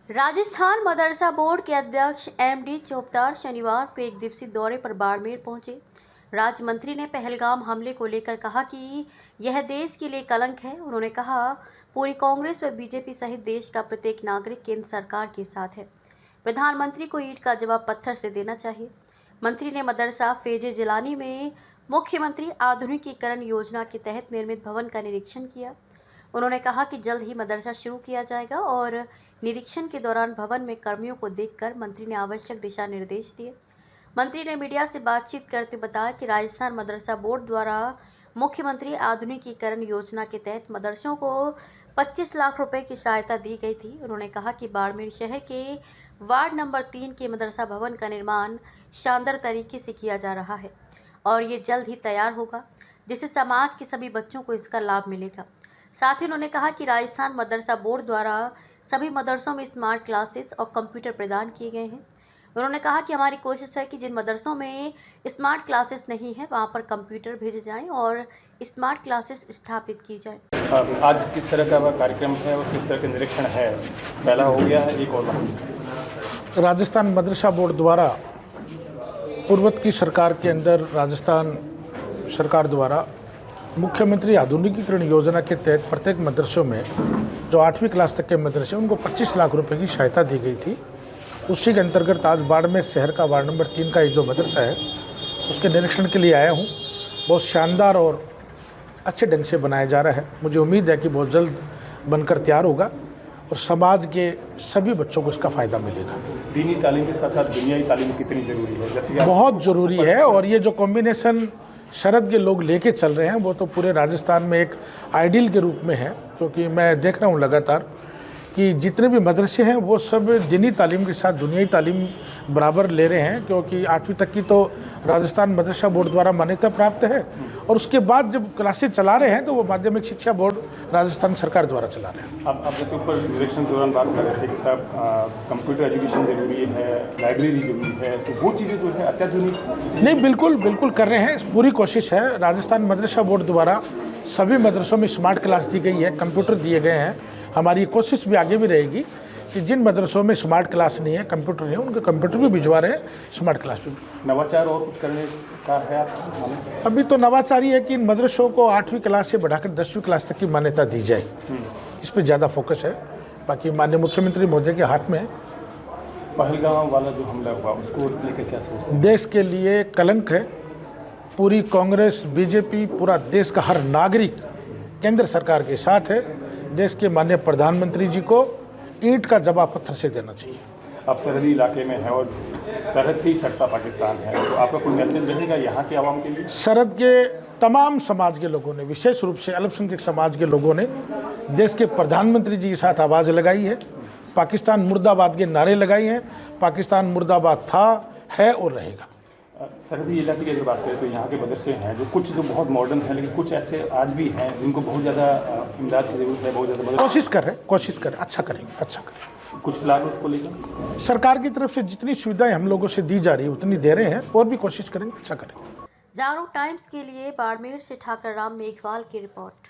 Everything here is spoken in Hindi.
राजस्थान मदरसा बोर्ड के अध्यक्ष एमडी चोपदार शनिवार को एक दिवसीय दौरे पर बाड़मेर पहुंचे। राज्य मंत्री ने पहलगाम हमले को लेकर कहा कि यह देश के लिए कलंक है। उन्होंने कहा, पूरी कांग्रेस व बीजेपी सहित देश का प्रत्येक नागरिक केंद्र सरकार के साथ है। प्रधानमंत्री को ईंट का जवाब पत्थर से देना चाहिए। मंत्री ने मदरसा फेजे जिलानी में मुख्यमंत्री आधुनिकीकरण योजना के तहत निर्मित भवन का निरीक्षण किया। उन्होंने कहा कि जल्द ही मदरसा शुरू किया जाएगा और निरीक्षण के दौरान भवन में कर्मियों को देखकर मंत्री ने आवश्यक दिशा निर्देश दिए। मंत्री ने मीडिया से बातचीत करते बताया कि राजस्थान मदरसा बोर्ड द्वारा मुख्यमंत्री आधुनिकीकरण योजना के तहत मदरसों को 25 लाख रुपए की सहायता दी गई थी। उन्होंने कहा कि बाड़मेर शहर के वार्ड नंबर 3 के मदरसा भवन का निर्माण शानदार तरीके से किया जा रहा है और ये जल्द ही तैयार होगा, जिससे समाज के सभी बच्चों को इसका लाभ मिलेगा। साथ ही उन्होंने कहा कि राजस्थान मदरसा बोर्ड द्वारा सभी मदरसों में स्मार्ट क्लासेस और कंप्यूटर प्रदान किए गए हैं। उन्होंने कहा कि हमारी कोशिश है कि जिन मदरसों में स्मार्ट क्लासेस नहीं है वहां पर कंप्यूटर भेजे जाएं और स्मार्ट क्लासेस स्थापित की जाएं। आज किस तरह का कार्यक्रम है और किस तरह का निरीक्षण है, पहला हो गया है, एक और बाकी। राजस्थान मदरसा बोर्ड द्वारा पूर्वत की सरकार के अंदर राजस्थान सरकार द्वारा मुख्यमंत्री आधुनिकीकरण योजना के तहत प्रत्येक मदरसों में जो 8वीं क्लास तक के मदरसे उनको 25 लाख रुपए की सहायता दी गई थी। उसी के अंतर्गत आज बाड़मेर शहर का वार्ड नंबर 3 का ये जो मदरसा है उसके निरीक्षण के लिए आया हूँ। बहुत शानदार और अच्छे ढंग से बनाया जा रहा है। मुझे उम्मीद है कि बहुत जल्द बनकर तैयार होगा और समाज के सभी बच्चों को इसका फ़ायदा मिलेगा। दीनी तालीम के साथ साथ दुनियाई तालीम कितनी ज़रूरी है? जैसे बहुत ज़रूरी है और ये जो कॉम्बिनेशन शरद के लोग लेके चल रहे हैं वो तो पूरे राजस्थान में एक आइडियल के रूप में है, क्योंकि मैं देख रहा हूँ लगातार कि जितने भी मदरसे हैं वो सब दीनी तालीम के साथ दुनियाई तालीम बराबर ले रहे हैं, क्योंकि 8वीं तक की तो राजस्थान मदरसा बोर्ड द्वारा मान्यता प्राप्त है और उसके बाद जब क्लासेस चला रहे हैं तो वो माध्यमिक शिक्षा बोर्ड राजस्थान सरकार द्वारा चला रहे हैं। आप जैसे ऊपर निरीक्षण के दौरान बात कर रहे थे कि साहब कंप्यूटर एजुकेशन ज़रूरी है, लाइब्रेरी ज़रूरी है, तो वो चीज़ें जो है अत्याधुनिक नहीं, बिल्कुल कर रहे हैं। पूरी कोशिश है। राजस्थान मदरसा बोर्ड द्वारा सभी मदरसों में स्मार्ट क्लास दी गई है, कंप्यूटर दिए गए हैं। हमारी कोशिश भी आगे भी रहेगी कि जिन मदरसों में स्मार्ट क्लास नहीं है, कंप्यूटर नहीं है, उनके कंप्यूटर भी भिजवा रहे हैं, स्मार्ट क्लास भी। नवाचार और कुछ करने का है अभी तो नवाचार ही है कि इन मदरसों को 8वीं क्लास से बढ़ाकर 10वीं क्लास तक की मान्यता दी जाए, इस पर ज़्यादा फोकस है। बाकी माननीय मुख्यमंत्री महोदय के हाथ में है। पहलगाम वाला जो हमला हुआ उसको लेकर क्या सोचते हैं? देश के लिए कलंक है। पूरी कांग्रेस, बीजेपी, पूरा देश का हर नागरिक केंद्र सरकार के साथ है। देश के माननीय प्रधानमंत्री जी को ईंट का जवाब पत्थर से देना चाहिए। आप सरहदी इलाके में है और सरहद से ही सटता पाकिस्तान है, तो आपका कोई मैसेज रहेगा यहाँ के आवाम के लिए? सरहद के तमाम समाज के लोगों ने, विशेष रूप से अल्पसंख्यक समाज के लोगों ने देश के प्रधानमंत्री जी के साथ आवाज़ लगाई है। पाकिस्तान मुर्दाबाद के नारे लगाए हैं। पाकिस्तान मुर्दाबाद था, है और रहेगा। सरहदी इलाके की अगर बात करें तो यहाँ के मदरसे हैं जो कुछ तो बहुत मॉडर्न है, लेकिन कुछ ऐसे आज भी हैं जिनको बहुत ज़्यादा इमदाद की ज़रूरत है, बहुत ज़्यादा मदद। कोशिश कर रहे हैं, अच्छा करेंगे। कुछ प्लान उसको लेकर सरकार की तरफ से जितनी सुविधाएं हम लोगों से दी जा रही है उतनी दे रहे हैं और भी कोशिश करेंगे, अच्छा करेंगे। जागरूक टाइम्स के लिए बाड़मेर से ठाकर राम मेघवाल की रिपोर्ट।